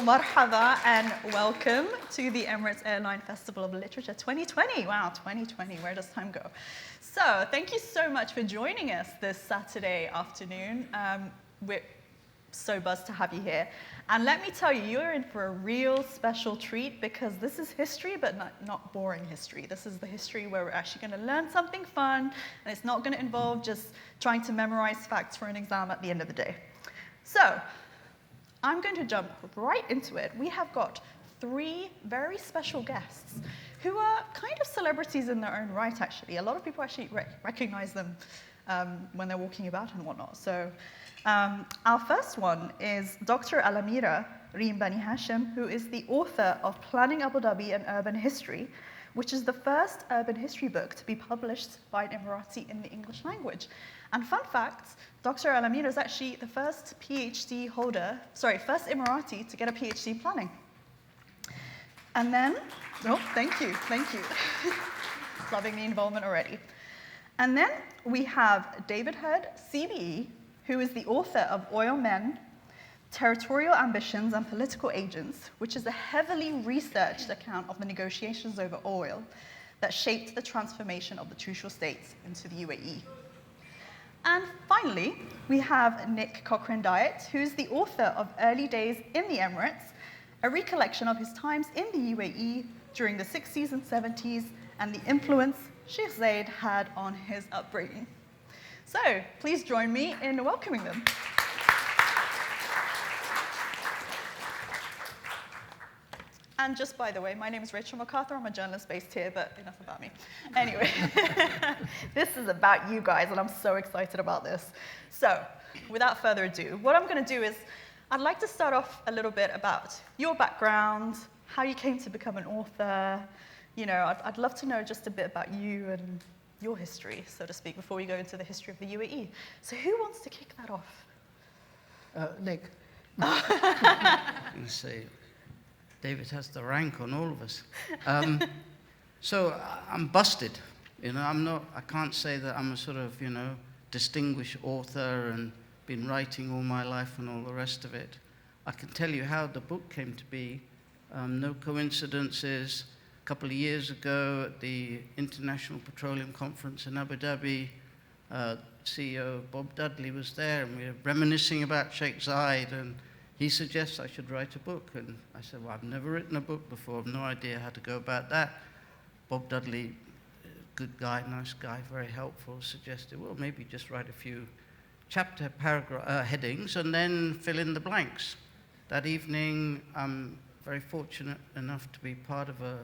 marhaba and welcome to the Emirates Airline Festival of Literature 2020. Wow, 2020, where does time go? So thank you so much for joining us this Saturday afternoon. We're so buzzed to have you here. And let me tell you, you're in for a real special treat because this is history, but not boring history. This is the history where we're actually going to learn something fun, and it's not going to involve just trying to memorize facts for an exam at the end of the day. So I'm going to jump right into it. We have got three very special guests who are kind of celebrities in their own right, actually. A lot of people actually recognize them when they're walking about and whatnot. So our first one is Dr. Alamira Reem Bani Hashim, who is the author of Planning Abu Dhabi and Urban History, which is the first urban history book to be published by an Emirati in the English language. And fun fact, Dr. Alamira is actually the first PhD holder, first Emirati to get a PhD in planning. And then, thank you. Loving the involvement already. And then we have David Heard, CBE, who is the author of Oil Men, Territorial Ambitions and Political Agents, which is a heavily researched account of the negotiations over oil that shaped the transformation of the Trucial States into the UAE. And finally, we have Nick Cochrane-Dyet, who is the author of Early Days in the Emirates, a recollection of his times in the UAE during the 60s and 70s and the influence Sheikh Zayed had on his upbringing. So please join me in welcoming them. And just by the way, my name is Rachel McArthur. I'm a journalist based here, but enough about me. Anyway, this is about you guys, and I'm so excited about this. So without further ado, what I'm going to do is I'd like to start off a little bit about your background, how you came to become an author. You know, I'd love to know just a bit about you and your history, so to speak, before we go into the history of the UAE. So who wants to kick that off? Nick. You say, David has the rank on all of us. So I'm busted. You know, I can't say that I'm a sort of, distinguished author and been writing all my life and all the rest of it. I can tell you how the book came to be. No coincidences. A couple of years ago at the International Petroleum Conference in Abu Dhabi, CEO Bob Dudley was there, and we were reminiscing about Sheikh Zayed, and he suggests I should write a book. And I said, well, I've never written a book before. I've no idea how to go about that. Bob Dudley, good guy, nice guy, very helpful, suggested, well, maybe just write a few chapter headings and then fill in the blanks. That evening, I'm very fortunate enough to be part of a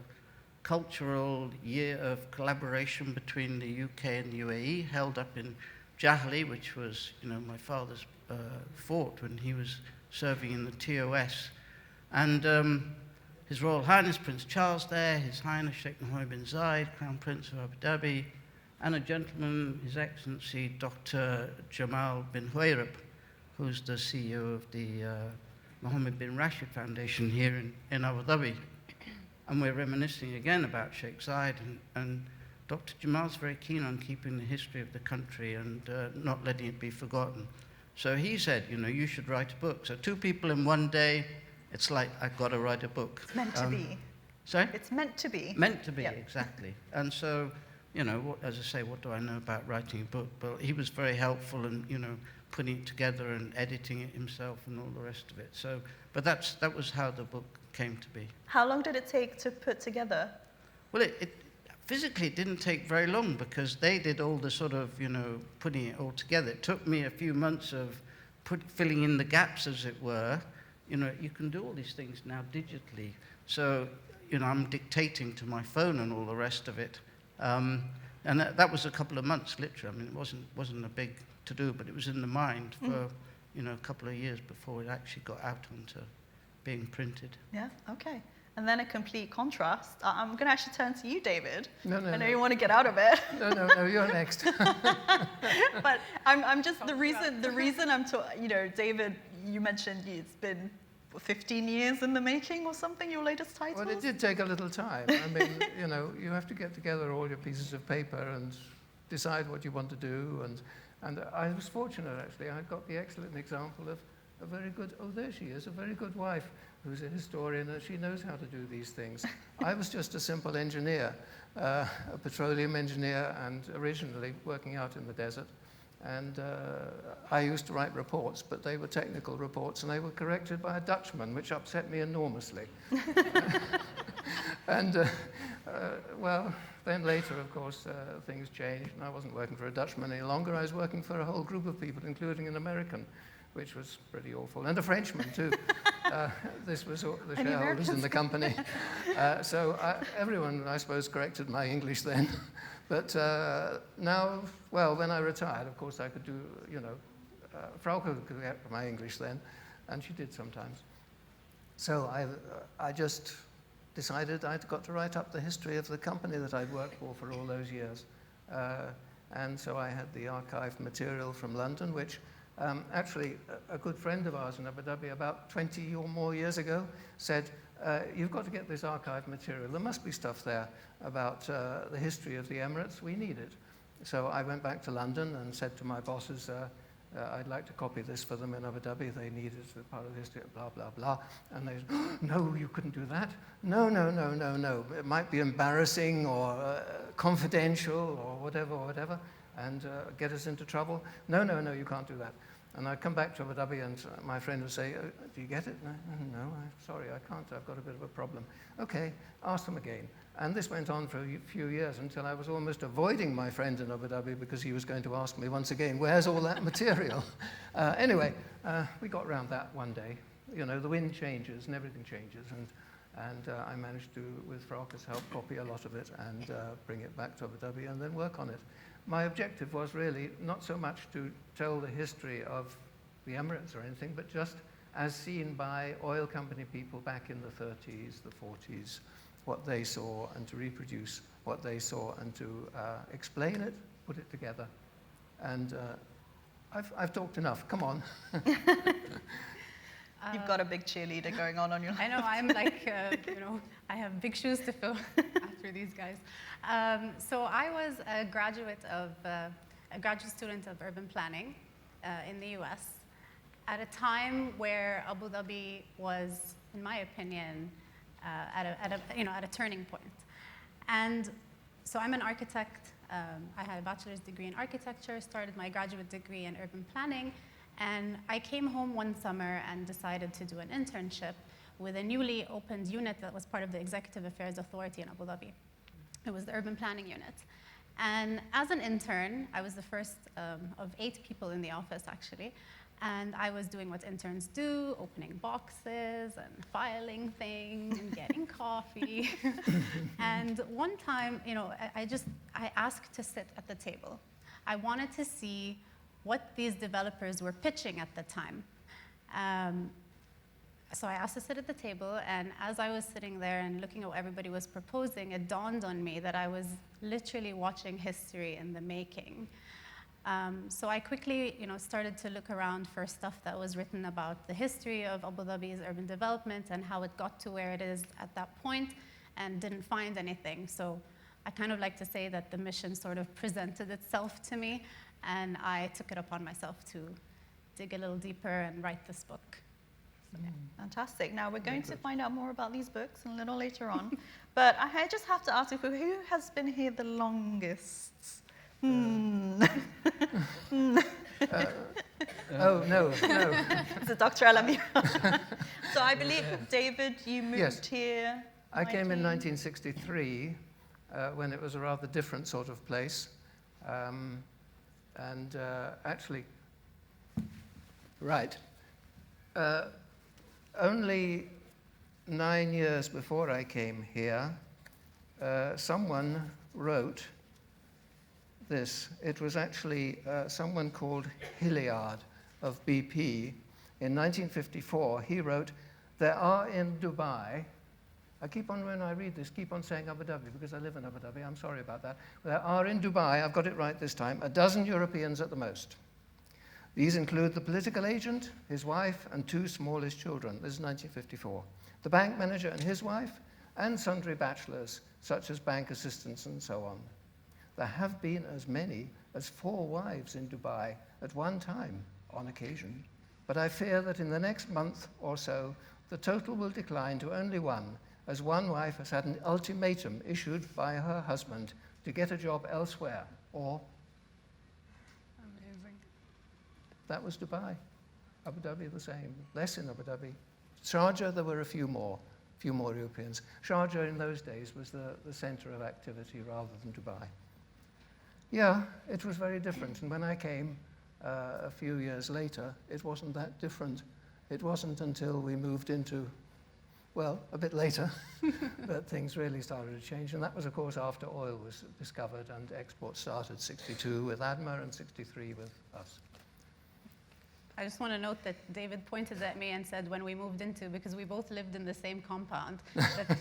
cultural year of collaboration between the UK and the UAE, held up in Jahli, which was, my father's fort when he was serving in the TOS. And His Royal Highness Prince Charles there, His Highness Sheikh Mohammed bin Zayed, Crown Prince of Abu Dhabi, and a gentleman, His Excellency Dr. Jamal bin Huwairab, who's the CEO of the Mohammed bin Rashid Foundation here in Abu Dhabi. And we're reminiscing again about Sheikh Zayed, and Dr. Jamal's very keen on keeping the history of the country and not letting it be forgotten. So he said, you should write a book. So two people in one day, it's like, I've got to write a book. It's meant to be. Sorry? It's meant to be. Meant to be, Yep. Exactly. And so, as I say, what do I know about writing a book? But he was very helpful in, putting it together and editing it himself and all the rest of it. So, but that was how the book came to be. How long did it take to put together? Well, physically it didn't take very long because they did all the sort of, putting it all together. It took me a few months of filling in the gaps, as it were. You can do all these things now digitally. So, I'm dictating to my phone and all the rest of it. And that was a couple of months, literally. I mean, it wasn't a big to-do, but it was in the mind for, a couple of years before it actually got out onto being printed. Yeah, okay. And then a complete contrast. I'm going to actually turn to you, David. No. I know you want to get out of it. No, you're next. But I'm just, the reason I'm David, you mentioned it's been 15 years in the making or something, your latest title? Well, it did take a little time. I mean, you have to get together all your pieces of paper and decide what you want to do. And And I was fortunate, actually. I got the excellent example of a very good, oh, there she is, a very good wife who's a historian, and she knows how to do these things. I was just a simple engineer, a petroleum engineer, and originally working out in the desert. And I used to write reports, but they were technical reports, and they were corrected by a Dutchman, which upset me enormously. And, well, then later, of course, things changed, and I wasn't working for a Dutchman any longer. I was working for a whole group of people, including an American, which was pretty awful, and a Frenchman, too. This was the shareholders in the company. So everyone, I suppose, corrected my English then. But now, well, when I retired, of course, I could do, Frauke could correct my English then, and she did sometimes. So I just decided I'd got to write up the history of the company that I'd worked for all those years. And so I had the archive material from London, which actually a good friend of ours in Abu Dhabi about 20 or more years ago said, you've got to get this archive material. There must be stuff there about the history of the Emirates. We need it. So I went back to London and said to my bosses, I'd like to copy this for them in Abu Dhabi. They need it as part of the history, blah, blah, blah. And they said, no, you couldn't do that. No. It might be embarrassing or confidential or whatever, and get us into trouble. No, you can't do that. And I'd come back to Abu Dhabi, and my friend would say, do you get it? No, I'm sorry, I can't. I've got a bit of a problem. Okay, ask them again. And this went on for a few years until I was almost avoiding my friend in Abu Dhabi because he was going to ask me once again, where's all that material? Anyway, we got around that one day. You know, the wind changes and everything changes. And I managed to, with Frauke's help, copy a lot of it and bring it back to Abu Dhabi and then work on it. My objective was really not so much to tell the history of the Emirates or anything, but just as seen by oil company people back in the 30s, the 40s, what they saw, and to reproduce what they saw and to explain it, put it together. And I've talked enough. Come on. You've got a big cheerleader going on your lap. I know, I'm like, I have big shoes to fill after these guys. So I was a graduate student of urban planning in the US at a time where Abu Dhabi was, in my opinion, at a turning point. And so I'm an architect. I had a bachelor's degree in architecture, started my graduate degree in urban planning, and I came home one summer and decided to do an internship with a newly opened unit that was part of the Executive Affairs Authority in Abu Dhabi. It was the urban planning unit. And as an intern, I was the first of 8 people in the office, actually. And I was doing what interns do, opening boxes and filing things and getting coffee. And one time, I asked to sit at the table. I wanted to see what these developers were pitching at the time. So I asked to sit at the table, and as I was sitting there and looking at what everybody was proposing, it dawned on me that I was literally watching history in the making. So I quickly, started to look around for stuff that was written about the history of Abu Dhabi's urban development and how it got to where it is at that point, and didn't find anything. So I kind of like to say that the mission sort of presented itself to me, and I took it upon myself to dig a little deeper and write this book. So, yeah. Fantastic. Now, we're going to find out more about these books a little later on. But I just have to ask you, who has been here the longest? Oh, no. It's Dr. Alamira. So I believe, David, you moved here? I came in 1963, when it was a rather different sort of place. Actually, right. Only 9 years before I came here, someone wrote this. It was actually someone called Hilliard of BP. In 1954, he wrote, there are in Dubai, I keep on, when I read this, keep on saying Abu Dhabi because I live in Abu Dhabi, I'm sorry about that. There are in Dubai, I've got it right this time, 12 Europeans at the most. These include the political agent, his wife, and 2 smallest children. This is 1954. The bank manager and his wife, and sundry bachelors, such as bank assistants and so on. There have been as many as 4 wives in Dubai at one time, on occasion. But I fear that in the next month or so, the total will decline to only 1, as one wife has had an ultimatum issued by her husband to get a job elsewhere, or... Amazing. That was Dubai. Abu Dhabi the same, less in Abu Dhabi. Sharjah, there were a few more Europeans. Sharjah in those days was the center of activity rather than Dubai. Yeah, it was very different. And when I came a few years later, it wasn't that different. It wasn't until we moved into, well, a bit later, that things really started to change. And that was, of course, after oil was discovered and exports started, 62 with ADMA and 63 with us. I just want to note that David pointed at me and said when we moved into, because we both lived in the same compound,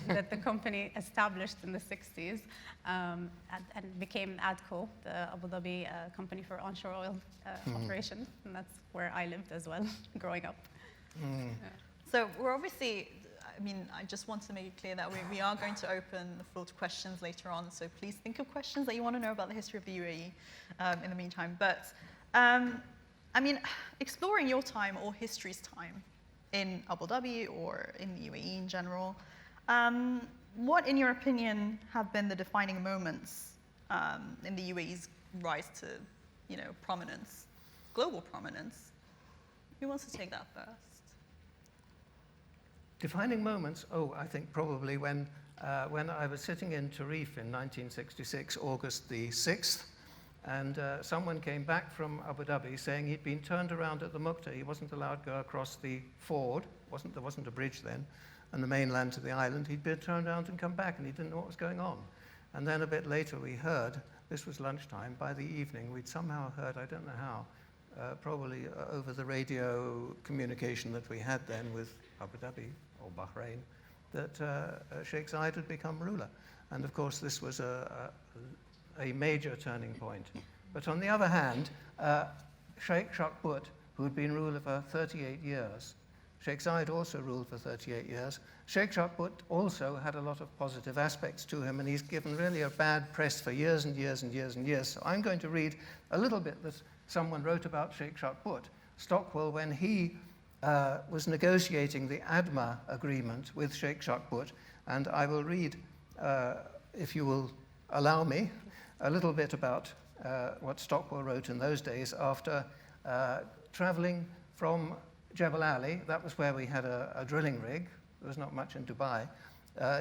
that the company established in the 60s and became ADCO, the Abu Dhabi company for onshore oil operations. And that's where I lived as well, growing up. Mm. Yeah. So we're obviously, I mean, I just want to make it clear that we are going to open the floor to questions later on. So please think of questions that you want to know about the history of the UAE in the meantime. But I mean, exploring your time or history's time in Abu Dhabi or in the UAE in general, what, in your opinion, have been the defining moments in the UAE's rise to, prominence, global prominence? Who wants to take that first? Defining moments? Oh, I think probably when I was sitting in Tarif in 1966, August the 6th, and someone came back from Abu Dhabi saying he'd been turned around at the Mukta. He wasn't allowed to go across the ford. There wasn't a bridge then, and the mainland to the island. He'd been turned around and come back, and he didn't know what was going on. And then a bit later we heard, this was lunchtime, by the evening, we'd somehow heard, I don't know how, probably over the radio communication that we had then with Abu Dhabi or Bahrain, that Sheikh Zayed had become ruler. And of course this was a major turning point. But on the other hand, Sheikh Shakbut, who had been ruler for 38 years, Sheikh Zayed also ruled for 38 years. Sheikh Shakbut also had a lot of positive aspects to him, and he's given really a bad press for years and years and years and years. So I'm going to read a little bit that someone wrote about Sheikh Shakbut. Stockwell, when he was negotiating the ADMA agreement with Sheikh Shakbut, and I will read, if you will allow me, a little bit about what Stockwell wrote in those days after traveling from Jebel Ali. That was where we had a drilling rig. There was not much in Dubai.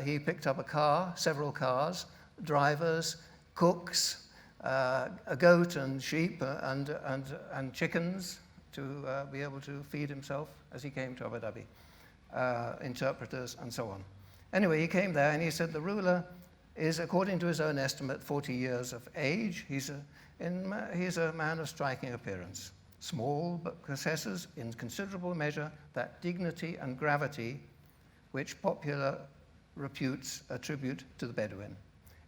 He picked up a car, several cars, drivers, cooks, a goat and sheep and chickens to be able to feed himself as he came to Abu Dhabi, interpreters and so on. Anyway, he came there and he said the ruler is, according to his own estimate, 40 years of age. He's a man of striking appearance, small but possesses in considerable measure that dignity and gravity which popular reputes attribute to the Bedouin.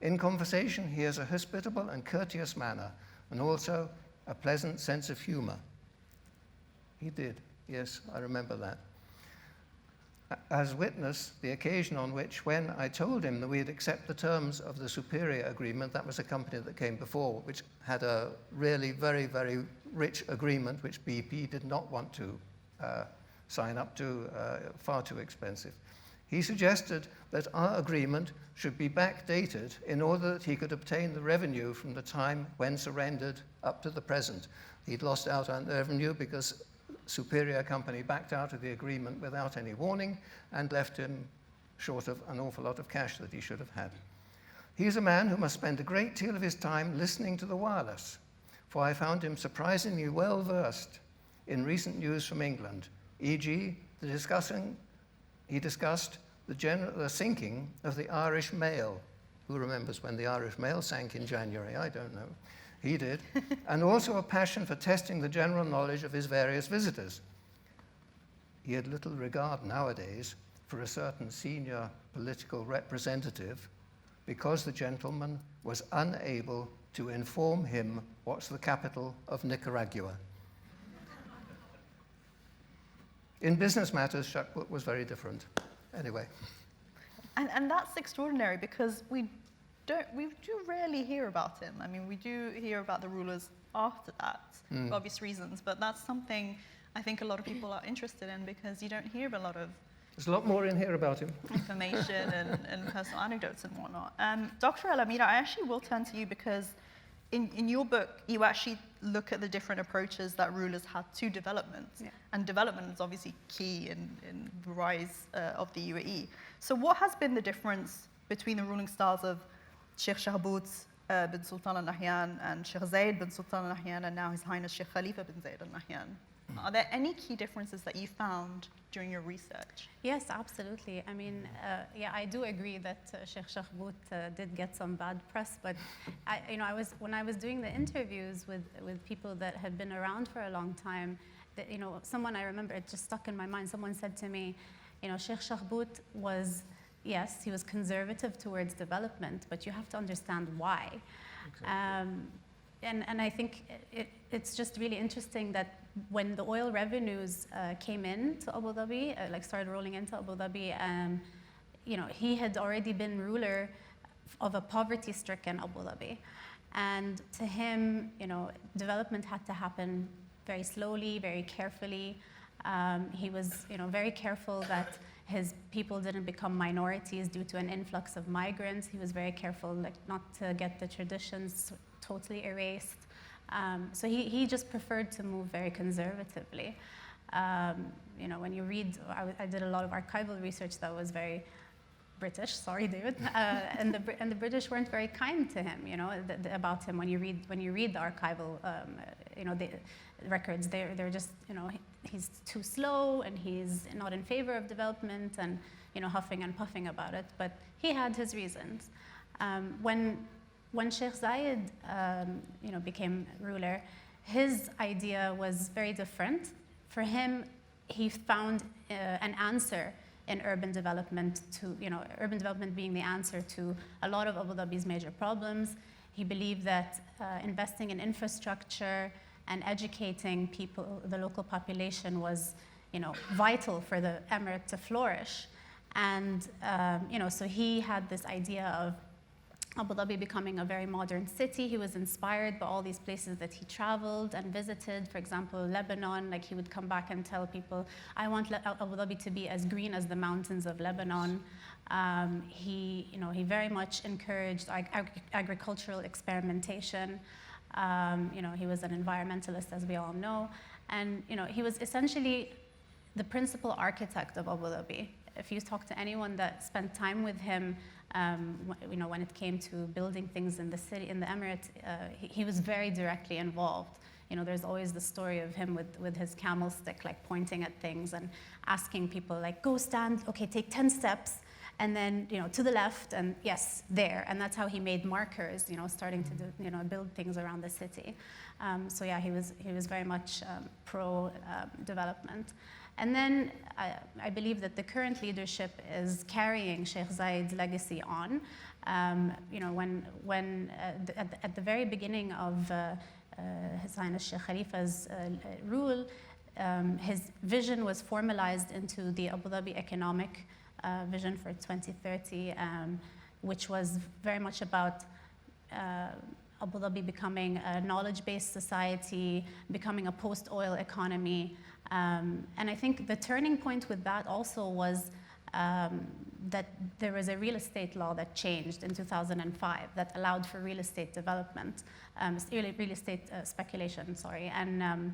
In conversation, he has a hospitable and courteous manner, and also a pleasant sense of humor. He did, yes, I remember that. As witness the occasion on which, when I told him that we'd accept the terms of the Superior Agreement, that was a company that came before, which had a really very, very rich agreement, which BP did not want to sign up to, far too expensive. He suggested that our agreement should be backdated in order that he could obtain the revenue from the time when surrendered up to the present. He'd lost out on the revenue because Superior Company backed out of the agreement without any warning and left him short of an awful lot of cash that he should have had. He is a man who must spend a great deal of his time listening to the wireless, for I found him surprisingly well versed in recent news from England, e.g. he discussed the sinking of the Irish Mail. Who remembers when the Irish Mail sank in January? I don't know. He did. And also a passion for testing the general knowledge of his various visitors. He had little regard nowadays for a certain senior political representative because the gentleman was unable to inform him what's the capital of Nicaragua. In business matters, was very different. Anyway. And that's extraordinary because we we do rarely hear about him. I mean, we do hear about the rulers after that, for obvious reasons, but that's something I think a lot of people are interested in because you don't hear a lot of There's a lot more in here about him. information and personal anecdotes and whatnot. Dr. Alamira, I actually will turn to you because in your book, you actually look at the different approaches that rulers had to development. Yeah. And development is obviously key in the rise of the UAE. So what has been the difference between the ruling styles of Sheikh Shahbout bin Sultan Al Nahyan and Sheikh Zayed bin Sultan Al Nahyan and now His Highness Sheikh Khalifa bin Zayed Al Nahyan? Are there any key differences that you found during your research? Yes, absolutely. I mean, yeah, I do agree that Sheikh Shahbout did get some bad press, but when I was doing the interviews with people that had been around for a long time, that, someone I remember, it just stuck in my mind. Someone said to me, Sheikh Shahbout was, yes, he was conservative towards development, but you have to understand why. Exactly. And I think it's just really interesting that when the oil revenues came in to Abu Dhabi, started rolling into Abu Dhabi, he had already been ruler of a poverty-stricken Abu Dhabi. And to him, development had to happen very slowly, very carefully. He was, very careful that his people didn't become minorities due to an influx of migrants. He was very careful, not to get the traditions totally erased. So he just preferred to move very conservatively. When you read, I did a lot of archival research that was very British. Sorry, David. And the British weren't very kind to him. About him. When you read the archival, the records, they're just, he's too slow and he's not in favor of development and huffing and puffing about it. But he had his reasons. When Sheikh Zayed, became ruler, his idea was very different. For him, he found an answer in urban development urban development being the answer to a lot of Abu Dhabi's major problems. He believed that investing in infrastructure and educating people, the local population, was, vital for the emirate to flourish. And, so he had this idea of Abu Dhabi becoming a very modern city. He was inspired by all these places that he traveled and visited. For example, Lebanon, he would come back and tell people, I want Abu Dhabi to be as green as the mountains of Lebanon. He very much encouraged agricultural experimentation. He was an environmentalist, as we all know. And, he was essentially the principal architect of Abu Dhabi. If you talk to anyone that spent time with him, when it came to building things in the city, in the Emirates, he was very directly involved. There's always the story of him with his camel stick, pointing at things and asking people, go stand, okay, take 10 steps, and then, to the left, and yes, there. And that's how he made markers, starting to do, build things around the city. So yeah, he was very much pro-development. And then I believe that the current leadership is carrying Sheikh Zayed's legacy on. At the very beginning of His Highness Sheikh Khalifa's rule, his vision was formalized into the Abu Dhabi economic vision for 2030, which was very much about Abu Dhabi becoming a knowledge-based society, becoming a post-oil economy. And I think the turning point with that also was that there was a real estate law that changed in 2005 that allowed for real estate development, real estate speculation, sorry. And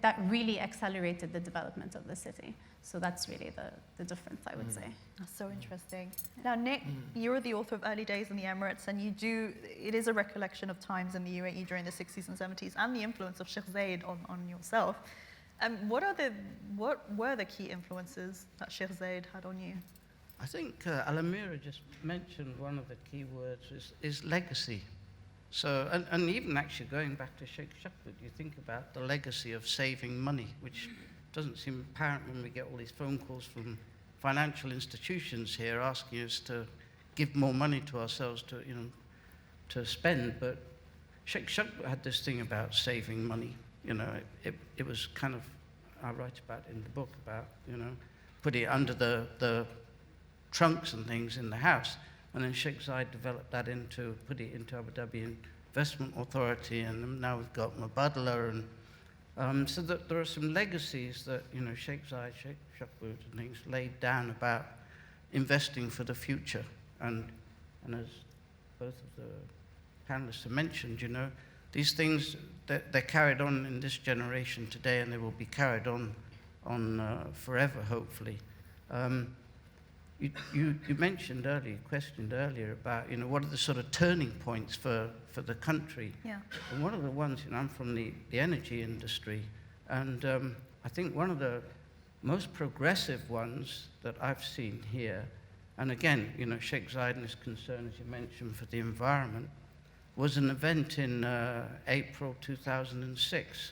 that really accelerated the development of the city. So that's really the difference, I would say. That's so interesting. Now, Nick, you're the author of Early Days in the Emirates, and it is a recollection of times in the UAE during the 60s and 70s and the influence of Sheikh Zayed on yourself. What were the key influences that Sheikh Zayed had on you? I think Alamira just mentioned one of the key words is legacy. So, and even actually going back to Sheikh Shahbout, you think about the legacy of saving money, which doesn't seem apparent when we get all these phone calls from financial institutions here asking us to give more money to ourselves to spend. But Sheikh Shahbout had this thing about saving money. It was kind of, I write about it in the book about, putting it under the trunks and things in the house. And then Sheikh Zayed developed that put it into Abu Dhabi Investment Authority, and now we've got Mubadala, and so that there are some legacies that, you know, Sheikh Zayed, Sheikh Shukwood and things laid down about investing for the future. And as both of the panelists have mentioned, you know, these things, they're carried on in this generation today, and they will be carried on forever, hopefully. You mentioned earlier, questioned earlier about, you know, what are the sort of turning points for the country? Yeah. And one of the ones, you know, I'm from the energy industry, and I think one of the most progressive ones that I've seen here, and again, you know, Sheikh Zayed and his concern, as you mentioned, for the environment, was an event in April 2006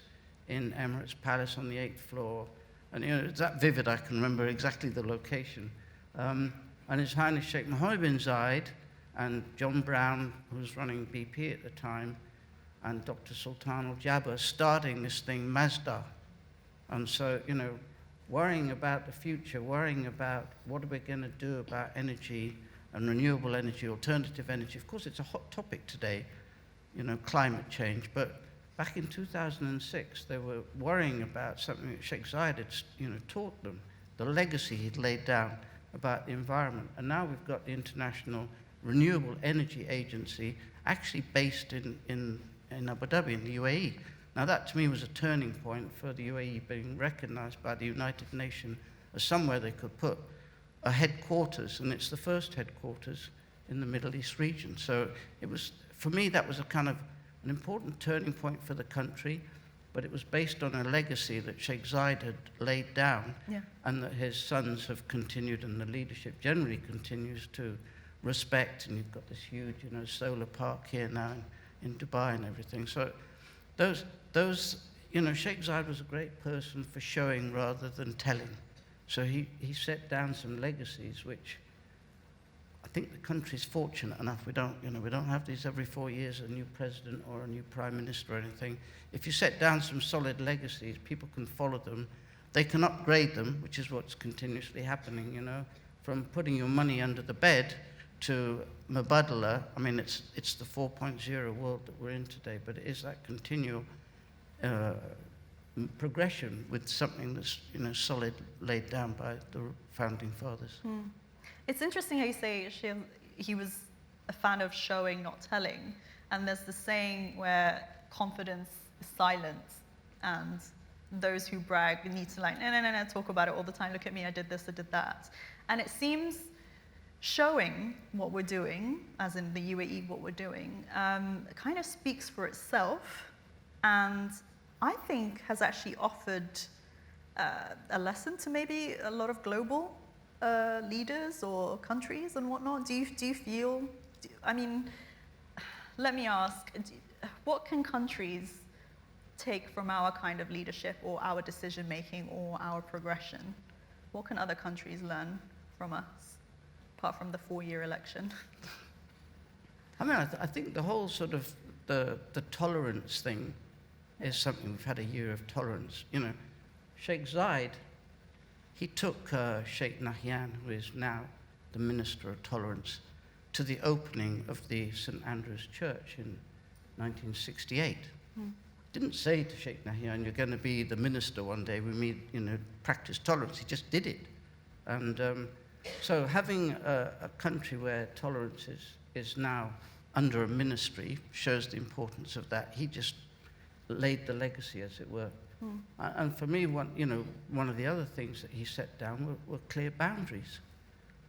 in Emirates Palace on the 8th floor. And, you know, it's that vivid, I can remember exactly the location. And His Highness Sheikh Mohammed bin Zayed and John Brown, who was running BP at the time, and Dr. Sultan Al-Jaber starting this thing, Mazda. And so, you know, worrying about the future, worrying about what are we going to do about energy and renewable energy, alternative energy. Of course, it's a hot topic today, you know, climate change. But back in 2006, they were worrying about something that Sheikh Zayed had, you know, taught them, the legacy he'd laid down about the environment. And now we've got the International Renewable Energy Agency, actually based in Abu Dhabi, in the UAE. Now that to me was a turning point for the UAE being recognized by the United Nations as somewhere they could put a headquarters, and it's the first headquarters in the Middle East region. So it was, for me, that was a kind of an important turning point for the country, but it was based on a legacy that Sheikh Zayed had laid down, and that his sons have continued, and the leadership generally continues to respect. And you've got this huge, you know, solar park here now in Dubai and everything. So those, you know, Sheikh Zayed was a great person for showing rather than telling. So he set down some legacies, which I think the country's fortunate enough. We don't have these every 4 years, a new president or a new prime minister or anything. If you set down some solid legacies, people can follow them. They can upgrade them, which is what's continuously happening, you know, from putting your money under the bed to Mubadala. I mean, it's the 4.0 world that we're in today, but it is that continual progression with something that's, you know, solid, laid down by the founding fathers. It's interesting how you say he was a fan of showing, not telling. And there's the saying where confidence is silent, and those who brag need to, like, no, talk about it all the time. Look at me, I did this, I did that. And it seems showing what we're doing, as in the UAE, what we're doing, kind of speaks for itself, and I think has actually offered a lesson to maybe a lot of global leaders or countries and whatnot. Do you feel, I mean, let me ask, what can countries take from our kind of leadership or our decision making or our progression? What can other countries learn from us, apart from the 4-year election? I mean, I think the whole sort of the tolerance thing is something. We've had a year of tolerance. You know, Sheikh Zayed, he took Sheikh Nahyan, who is now the Minister of Tolerance, to the opening of the St. Andrew's Church in 1968. Didn't say to Sheikh Nahyan, you're going to be the minister one day, we meet, you know, practice tolerance. He just did it. And so having a country where tolerance is now under a ministry shows the importance of that. He just laid the legacy, as it were. And for me, one of the other things that he set down were clear boundaries.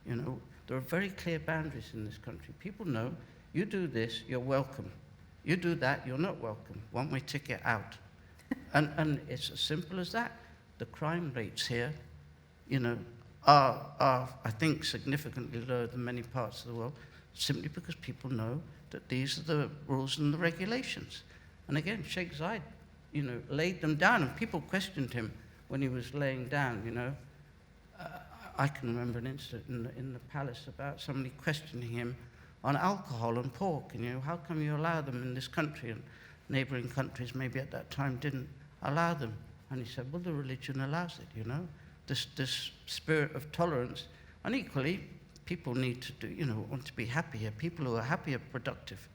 You know, there are very clear boundaries in this country. People know, you do this, you're welcome. You do that, you're not welcome. One-way ticket out. And it's as simple as that. The crime rates here, you know, are I think, significantly lower than many parts of the world, simply because people know that these are the rules and the regulations. And again, Sheikh Zayed, you know, laid them down, and people questioned him when he was laying down, you know. I can remember an incident in the palace about somebody questioning him on alcohol and pork, and, you know, how come you allow them in this country, and neighboring countries maybe at that time didn't allow them. And he said, well, the religion allows it, you know, this spirit of tolerance. And equally, people need to do, want to be happier. People who are happy are productive.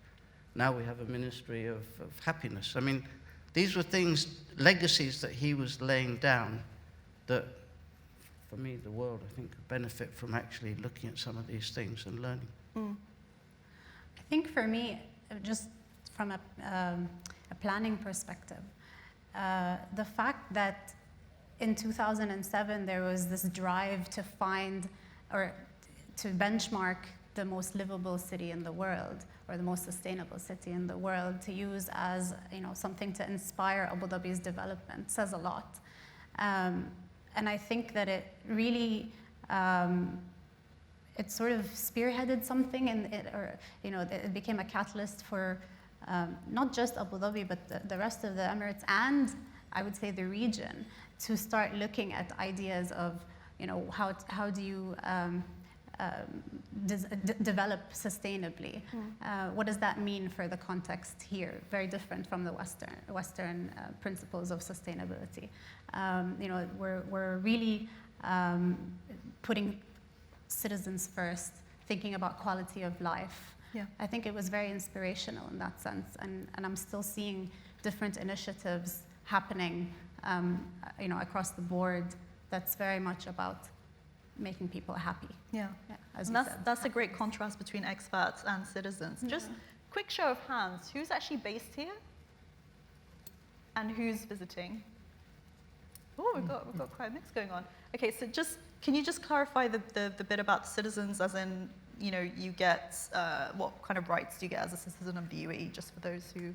Now we have a ministry of happiness. I mean, these were things, legacies that he was laying down that, for me, the world, I think, could benefit from actually looking at some of these things and learning. I think for me, just from a planning perspective, the fact that in 2007 there was this drive to find or to benchmark the most livable city in the world or the most sustainable city in the world to use as something to inspire Abu Dhabi's development says a lot. And I think that it really it sort of spearheaded something, and it became a catalyst for not just Abu Dhabi, but the rest of the Emirates, and I would say the region, to start looking at ideas of, how do you develop sustainably? What does that mean for the context here? Very different from the Western principles of sustainability. We're really putting citizens first, thinking about quality of life. Yeah. I think it was very inspirational in that sense, and I'm still seeing different initiatives happening, across the board. That's very much about making people happy. Yeah. As And that's a great contrast between expats and citizens. Just quick show of hands, who's actually based here? And who's visiting? Oh, we've got quite a mix going on. Okay, so can you just clarify the bit about the citizens, as in, you get, what kind of rights do you get as a citizen of the UAE, just for those who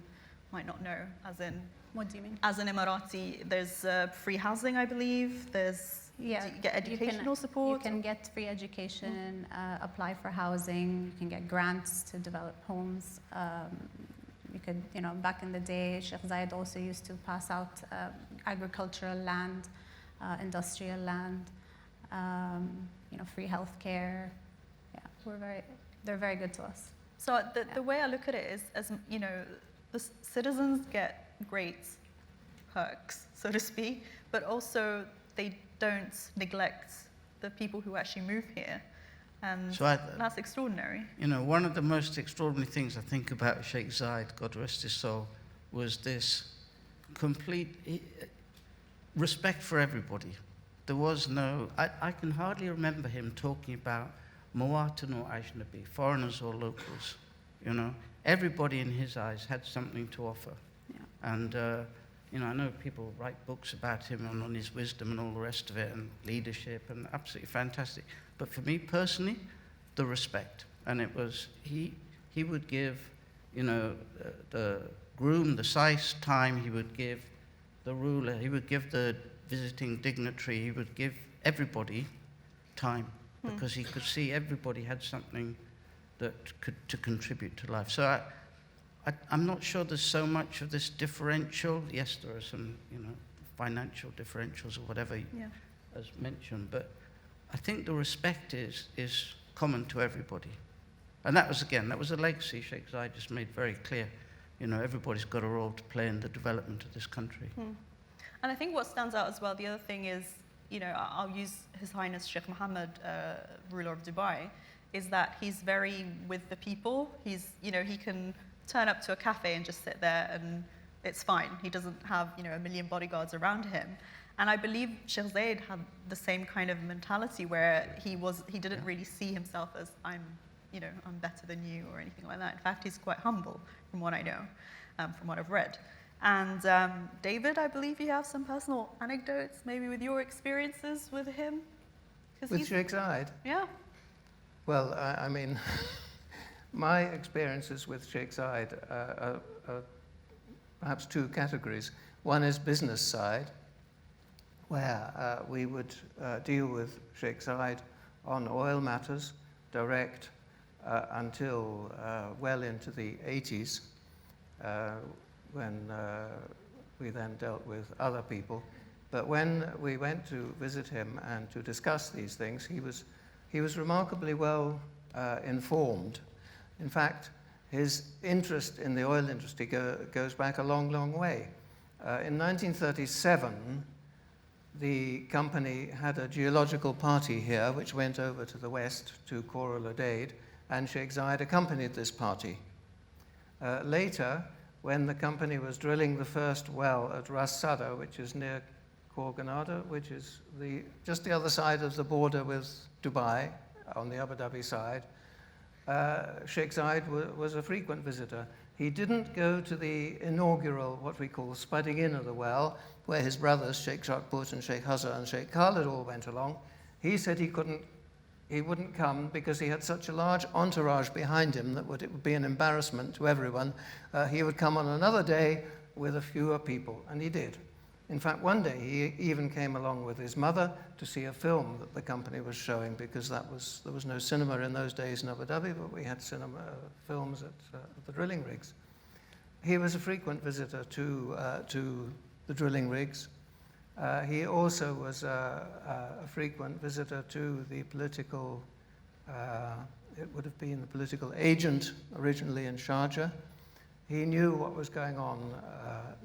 might not know, as in? What do you mean? As an Emirati, there's free housing, I believe. There's, do you get educational support? You can get free education, apply for housing, you can get grants to develop homes. You could, back in the day, Sheikh Zayed also used to pass out agricultural land, industrial land, free healthcare. Yeah, they're very good to us. So the way I look at it is, as the citizens get great perks, so to speak, but also they don't neglect the people who actually move here. And So that's extraordinary. One of the most extraordinary things I think about Sheikh Zayed, God rest his soul, was this complete respect for everybody. There was no, I can hardly remember him talking about Muwatin or Ajnabi, foreigners or locals. Everybody in his eyes had something to offer. Yeah. And, I know people write books about him and on his wisdom and all the rest of it, and leadership, and absolutely fantastic. But for me personally, the respect. And it was, he would give, the groom, the size time, he would give the ruler, he would give the visiting dignitary, he would give everybody time, because he could see everybody had something that to contribute to life. So I'm not sure there's so much of this differential. Yes, there are some, financial differentials or whatever, as mentioned, but I think the respect is common to everybody. And that was a legacy Sheikh Zayed just made very clear. Everybody's got a role to play in the development of this country. And I think what stands out as well, the other thing is, I'll use His Highness Sheikh Mohammed, ruler of Dubai, is that he's very with the people. He's, he can turn up to a cafe and just sit there and it's fine. He doesn't have, a million bodyguards around him. And I believe Sheikh Zayed had the same kind of mentality where he didn't really see himself as I'm better than you or anything like that. In fact, he's quite humble from what I know, from what I've read. And David, I believe you have some personal anecdotes, maybe with your experiences with him? With Sheikh Zayed? Yeah. Well, I mean, my experiences with Sheikh Zayed are perhaps two categories. One is business side, where we would deal with Sheikh Zayed on oil matters, direct, until well into the 80s, when we then dealt with other people. But when we went to visit him and to discuss these things, he was remarkably well informed. In fact, his interest in the oil industry goes back a long, long way. In 1937, the company had a geological party here, which went over to the west to Khor el-Udeid, and Sheikh Zayed accompanied this party. Later, when the company was drilling the first well at Ras Sada, which is near Khor Ghanada, which is just the other side of the border with Dubai, on the Abu Dhabi side, Sheikh Zayed was a frequent visitor. He didn't go to the inaugural, what we call spudding in of the well, where his brothers, Sheikh Shakput and Sheikh Hazza and Sheikh Khalid all went along. He said he wouldn't come because he had such a large entourage behind him that it would be an embarrassment to everyone. He would come on another day with a fewer people, and he did. In fact, one day he even came along with his mother to see a film that the company was showing, because there was no cinema in those days in Abu Dhabi, but we had films at the drilling rigs. He was a frequent visitor to the drilling rigs. He also was a frequent visitor to the political, it would have been the political agent originally in Sharjah. He knew what was going on,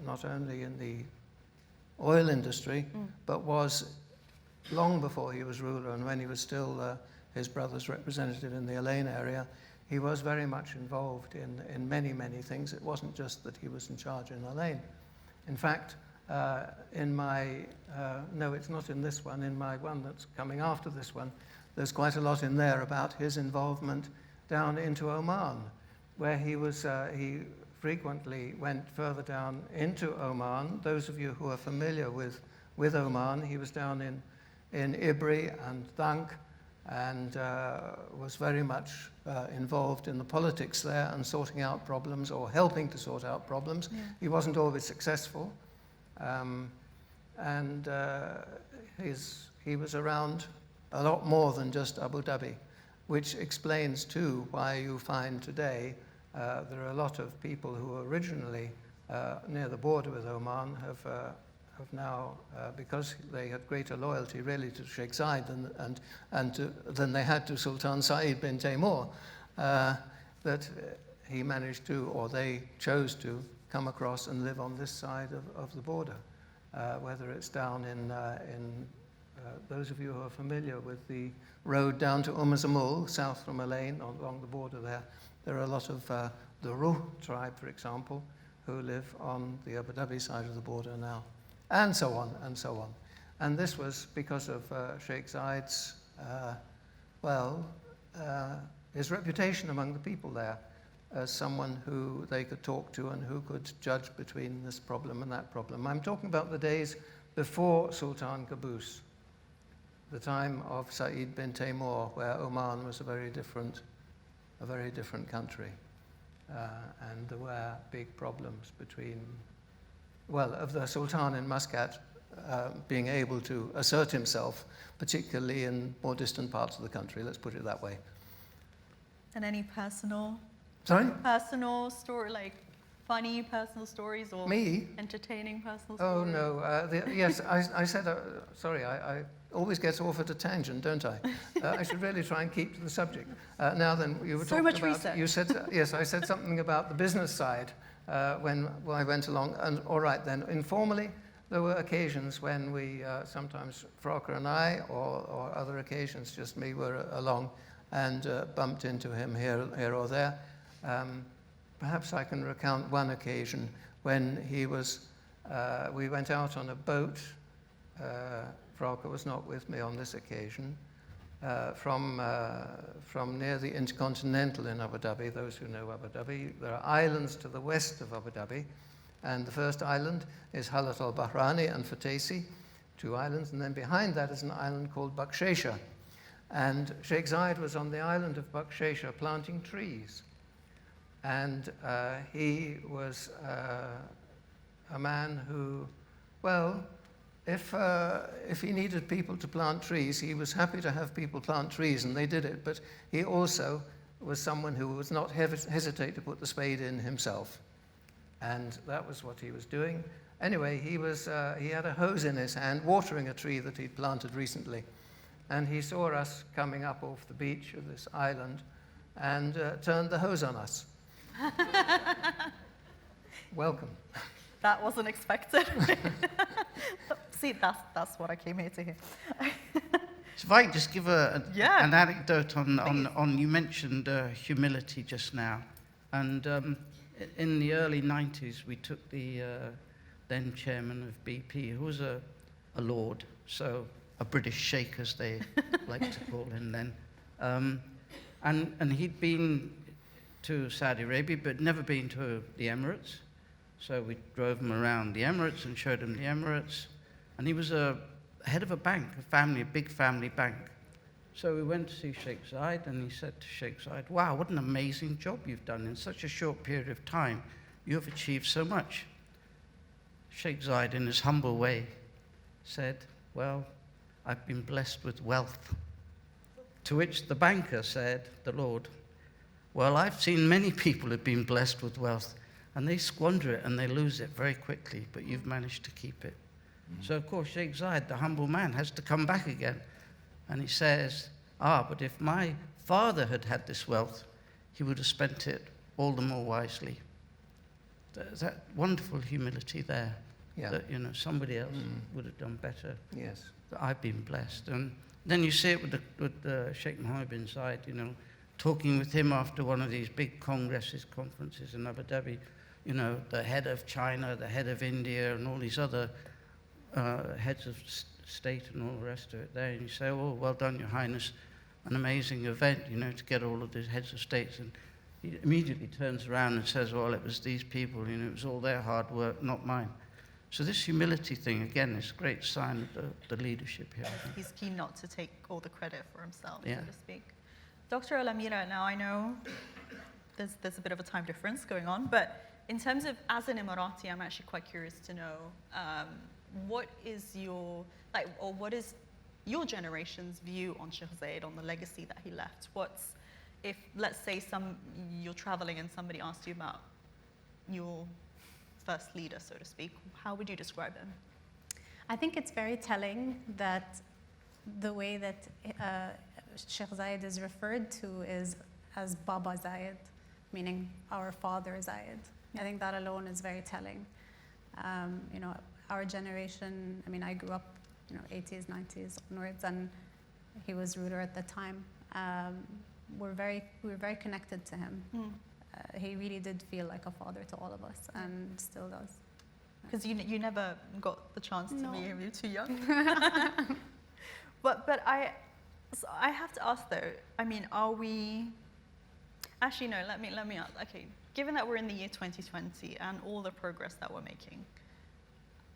not only in the oil industry, but was, long before he was ruler and when he was still his brother's representative in the Elaine area, he was very much involved in many, many things. It wasn't just that he was in charge in Elaine. In fact, in my, no, it's not in this one, in my one that's coming after this one, there's quite a lot in there about his involvement down into Oman, where he frequently went further down into Oman. Those of you who are familiar with Oman, he was down in Ibri and Dank, and was very much involved in the politics there and sorting out problems, or helping to sort out problems. Yeah. He wasn't always successful. He was around a lot more than just Abu Dhabi, which explains too why you find today there are a lot of people who originally near the border with Oman have now, because they had greater loyalty really to Sheikh Zayed than they had to Sultan Saeed bin Taimur, that he managed to, or they chose to, come across and live on this side of the border. Whether it's down in those of you who are familiar with the road down to Zamul, south from Elaine, along the border there are a lot of the Ruh tribe, for example, who live on the Abu Dhabi side of the border now, and so on, and so on. And this was because of Sheikh Zayed's, his reputation among the people there as someone who they could talk to and who could judge between this problem and that problem. I'm talking about the days before Sultan Qaboos, the time of Saeed bin Taimur, where Oman was a very different country. And there were big problems between, of the Sultan in Muscat being able to assert himself, particularly in more distant parts of the country, let's put it that way. And any personal story, like funny personal stories, or entertaining personal stories? Oh, no. Yes, I said, sorry, I always get off at a tangent, don't I? I should really try and keep to the subject. Now then, you were so talking much about, research. You said, yes, I said something about the business side when I went along, and all right then, informally, there were occasions when we, sometimes Frocker and I, or other occasions, just me, were along and bumped into him here or there. Perhaps I can recount one occasion when he was, we went out on a boat, Frocker was not with me on this occasion, from near the Intercontinental in Abu Dhabi. Those who know Abu Dhabi, there are islands to the west of Abu Dhabi, and the first island is Halat al-Bahrani and Fatesi, 2 islands, and then behind that is an island called Bakshesha. And Sheikh Zayed was on the island of Bakshesha planting trees. And he was a man who, if he needed people to plant trees, he was happy to have people plant trees, and they did it. But he also was someone who would not hesitate to put the spade in himself. And that was what he was doing. Anyway, he had a hose in his hand, watering a tree that he'd planted recently. And he saw us coming up off the beach of this island and turned the hose on us. Welcome. That wasn't expected. See, that's what I came here to hear. So if I could just give an anecdote Please. on you mentioned humility just now. And in the early 90s, we took the then chairman of BP, who was a lord, so a British sheikh, as they like to call him then. And he'd been to Saudi Arabia, but never been to the Emirates. So we drove him around the Emirates and showed him the Emirates. And he was a head of a bank, a big family bank. So we went to see Sheikh Zayed, and he said to Sheikh Zayed, wow, what an amazing job you've done in such a short period of time. You have achieved so much. Sheikh Zayed, in his humble way, said, well, I've been blessed with wealth. To which the banker said, the Lord, well, I've seen many people who've been blessed with wealth, and they squander it and they lose it very quickly, but you've managed to keep it. So, of course, Sheikh Zayed, the humble man, has to come back again. And he says, but if my father had had this wealth, he would have spent it all the more wisely. There's that wonderful humility there, that, somebody else would have done better. Yes. That I've been blessed. And then you see it with Sheikh Mohammed bin Zayed, talking with him after one of these big conferences in Abu Dhabi, the head of China, the head of India, and all these other heads of state and all the rest of it there. And you say, oh, well done, Your Highness, an amazing event, to get all of these heads of states. And he immediately turns around and says, well, it was these people, it was all their hard work, not mine. So this humility thing, again, is a great sign of the leadership here. He's keen not to take all the credit for himself, Yeah. so to speak. Dr. Alamira, now I know there's a bit of a time difference going on, but in terms of, as an Emirati, I'm actually quite curious to know, what is your generation's view on Sheikh Zayed, on the legacy that he left? If, let's say, you're traveling and somebody asked you about your first leader, so to speak, how would you describe him? I think it's very telling that the way that Sheikh Zayed is referred to is as Baba Zayed, meaning our father Zayed. I think that alone is very telling. Our generation, I grew up, 80s, 90s onwards, and he was ruler at the time. We were very connected to him. He really did feel like a father to all of us, and still does. Because you never got the chance to No. meet him, you're too young. But I have to ask though, are we, actually no, let me ask, okay, given that we're in the year 2020 and all the progress that we're making,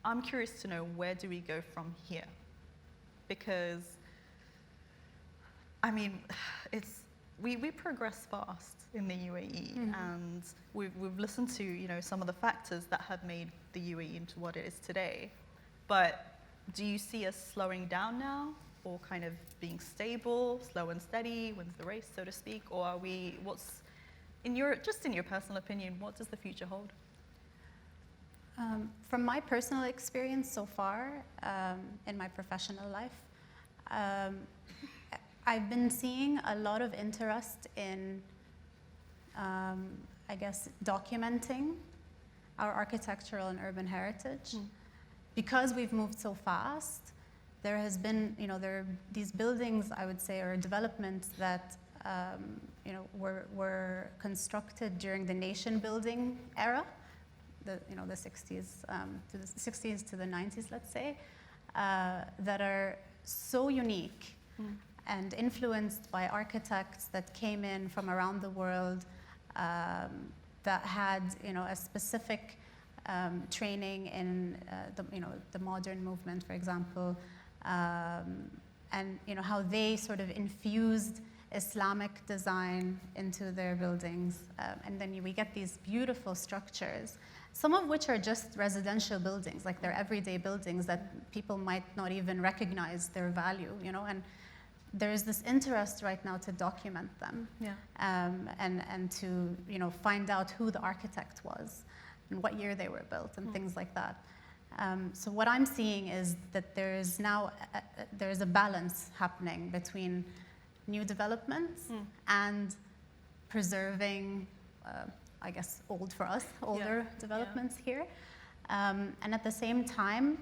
I'm curious to know, where do we go from here? Because, we progress fast in the UAE, and we've listened to, some of the factors that have made the UAE into what it is today. But do you see us slowing down now, or kind of being stable, slow and steady, wins the race, so to speak? Or are we, in your personal opinion, what does the future hold? From my personal experience so far, in my professional life, I've been seeing a lot of interest in, documenting our architectural and urban heritage. Because we've moved so fast, there has been, there are these buildings, I would say, or developments that, were constructed during the nation building era, the 60s to the 90s, let's say, that are so unique and influenced by architects that came in from around the world, that had, a specific training in the modern movement, for example, and how they sort of infused Islamic design into their buildings, and then we get these beautiful structures, some of which are just residential buildings, like they're everyday buildings that people might not even recognize their value, and there's this interest right now to document them, and to find out who the architect was and what year they were built and things like that. So what I'm seeing is that there's now there's a balance happening between new developments and preserving, older developments here. And at the same time,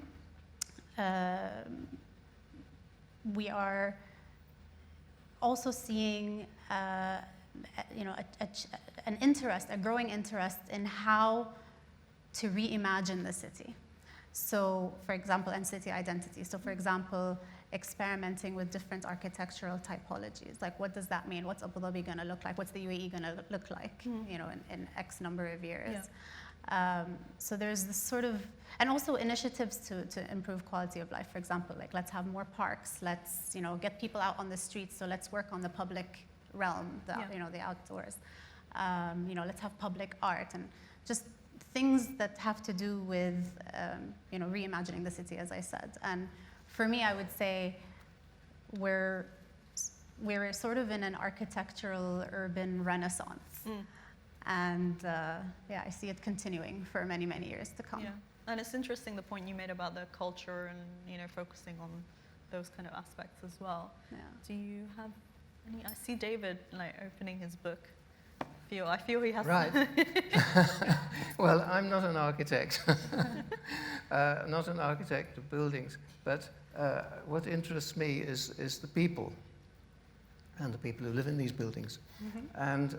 we are also seeing a growing interest in how to reimagine the city. So, for example, and city identity. So, for example, experimenting with different architectural typologies. Like, what does that mean? What's Abu Dhabi going to look like? What's the UAE going to look like, in X number of years? Yeah. So there's this sort of, and also initiatives to improve quality of life. For example, like, let's have more parks. Let's, get people out on the streets. So let's work on the public realm, the outdoors. Let's have public art and just things that have to do with, reimagining the city, as I said. And for me, I would say we're sort of in an architectural urban renaissance. And I see it continuing for many, many years to come. Yeah, and it's interesting the point you made about the culture and focusing on those kind of aspects as well. Yeah. Do you have any? I see David opening his book. I feel he has. Right. Well, I'm not an architect, not an architect of buildings, but what interests me is the people and the people who live in these buildings. Mm-hmm. And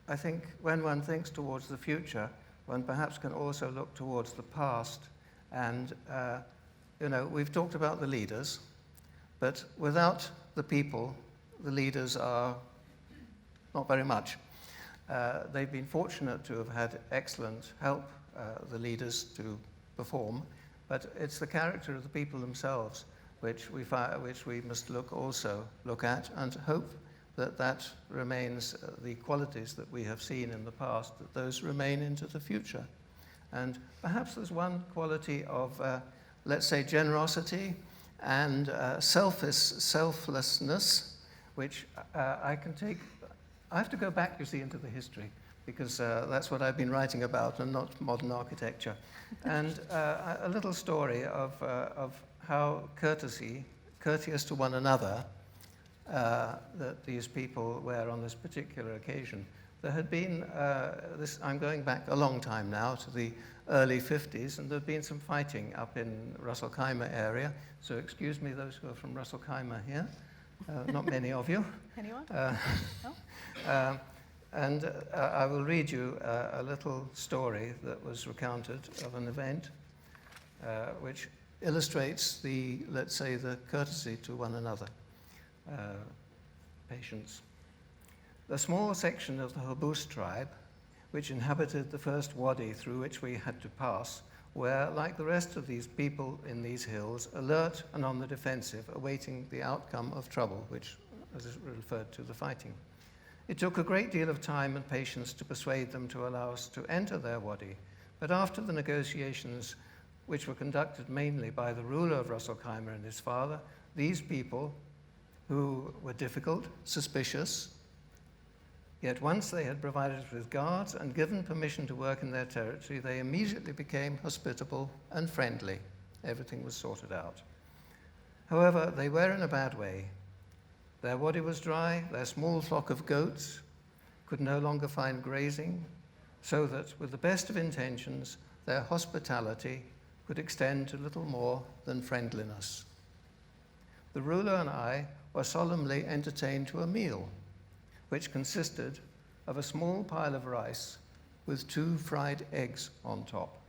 I think when one thinks towards the future, one perhaps can also look towards the past. And, we've talked about the leaders, but without the people, the leaders are not very much. They've been fortunate to have had excellent help, the leaders, to perform, but it's the character of the people themselves which we must look at and hope that remains the qualities that we have seen in the past, that those remain into the future. And perhaps there's one quality of, let's say, generosity and selflessness, which I can take. I have to go back, you see, into the history, because that's what I've been writing about and not modern architecture. And a little story of how courteous to one another, that these people were on this particular occasion. There had been, I'm going back a long time now, to the early 50s, and there had been some fighting up in Ras Al Khaimah area. So excuse me, those who are from Ras Al Khaimah here. Not many of you. Anyone? No? And I will read you a little story that was recounted of an event which illustrates let's say, the courtesy to one another. Patience. The small section of the Habus tribe, which inhabited the first wadi through which we had to pass, were, like the rest of these people in these hills, alert and on the defensive, awaiting the outcome of trouble, which is referred to the fighting. It took a great deal of time and patience to persuade them to allow us to enter their wadi, but after the negotiations, which were conducted mainly by the ruler of Ras Al Khaimah and his father, these people, who were difficult, suspicious, yet once they had provided us with guards and given permission to work in their territory, they immediately became hospitable and friendly. Everything was sorted out. However, they were in a bad way. Their wadi was dry, their small flock of goats could no longer find grazing, so that, with the best of intentions, their hospitality could extend to little more than friendliness. The ruler and I were solemnly entertained to a meal, which consisted of a small pile of rice with 2 fried eggs on top.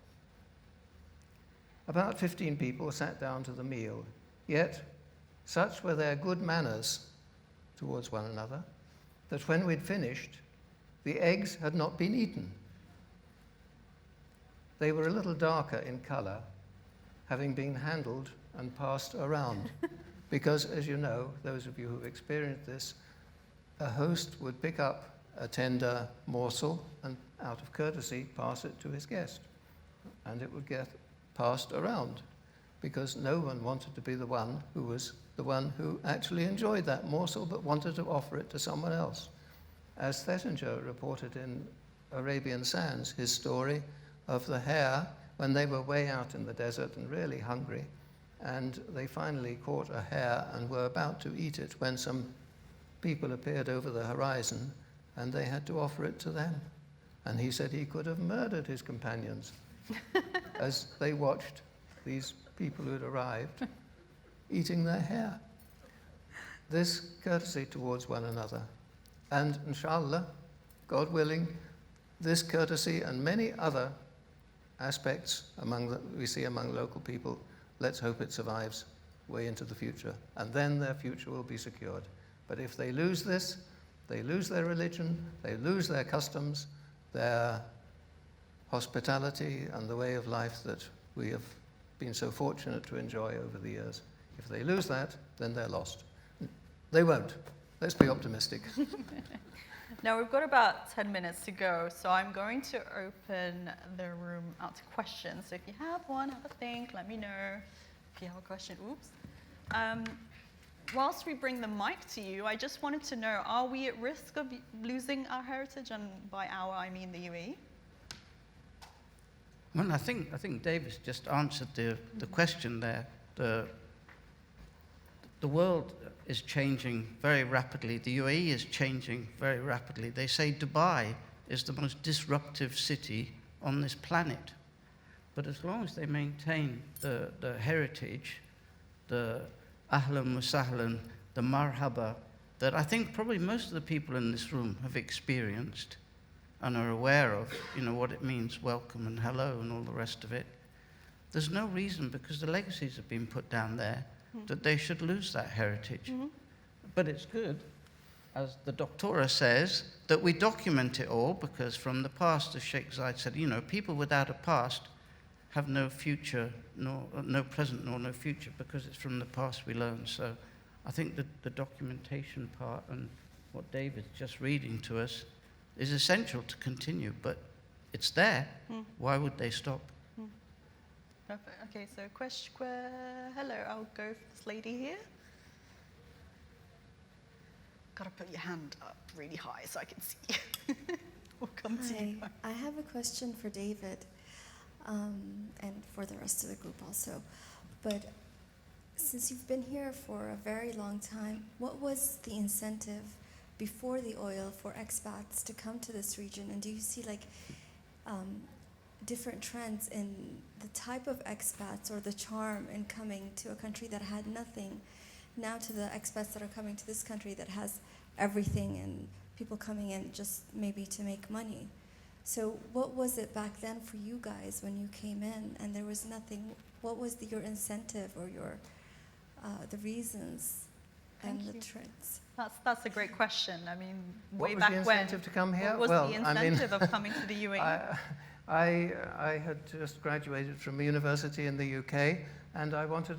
About 15 people sat down to the meal, yet such were their good manners towards one another that when we'd finished, the eggs had not been eaten. They were a little darker in color, having been handled and passed around. Because, as you know, those of you who've experienced this, a host would pick up a tender morsel and, out of courtesy, pass it to his guest. And it would get passed around, because no one wanted to be the one who actually enjoyed that morsel but wanted to offer it to someone else. As Thesiger reported in Arabian Sands, his story of the hare when they were way out in the desert and really hungry, and they finally caught a hare and were about to eat it when some people appeared over the horizon and they had to offer it to them. And he said he could have murdered his companions as they watched these people who'd arrived eating their hair. This courtesy towards one another. And inshallah, God willing, this courtesy and many other aspects we see among local people, let's hope it survives way into the future. And then their future will be secured. But if they lose this, they lose their religion, they lose their customs, their hospitality, and the way of life that we have been so fortunate to enjoy over the years. If they lose that, then they're lost. They won't. Let's be optimistic. Now we've got about 10 minutes to go, so I'm going to open the room out to questions. So if you have one, have a think, let me know. If you have a question, oops. Whilst we bring the mic to you, I just wanted to know, are we at risk of losing our heritage? And by our, I mean the UAE. Well, I think Davis just answered the question there. The world is changing very rapidly. The UAE is changing very rapidly. They say Dubai is the most disruptive city on this planet. But as long as they maintain the heritage, the ahlan wa sahlan, the marhaba, that I think probably most of the people in this room have experienced and are aware of, what it means, welcome and hello and all the rest of it. There's no reason, because the legacies have been put down there, that they should lose that heritage. Mm-hmm. But it's good, as the doctora says, that we document it all, because from the past, as Sheikh Zayed said, people without a past have no future, no present nor no future, because it's from the past we learn. So I think that the documentation part and what David's just reading to us is essential to continue, but it's there. Why would they stop? Perfect. Okay, so hello, I'll go for this lady here. Gotta put your hand up really high so I can see you. We'll come to you. I have a question for David, and for the rest of the group also. But since you've been here for a very long time, what was the incentive before the oil for expats to come to this region? And do you see different trends in the type of expats or the charm in coming to a country that had nothing, now to the expats that are coming to this country that has everything, and people coming in just maybe to make money? So what was it back then for you guys when you came in and there was nothing? What was your incentive or your the reasons and the trends? That's a great question. I mean, What way was back the when, incentive to come here? what was the incentive of coming to the UAE? I had just graduated from a university in the UK, and I wanted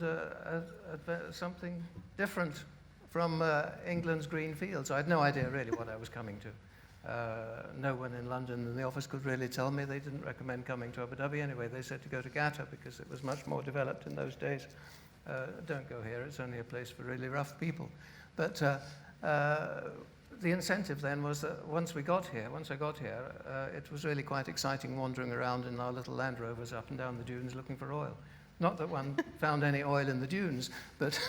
something different from England's green fields. I had no idea really what I was coming to. No one in London in the office could really tell me. They didn't recommend coming to Abu Dhabi anyway. They said to go to Qatar because it was much more developed in those days. Don't go here, it's only a place for really rough people. But the incentive then was that once I got here, it was really quite exciting wandering around in our little Land Rovers up and down the dunes looking for oil. Not that one found any oil in the dunes, but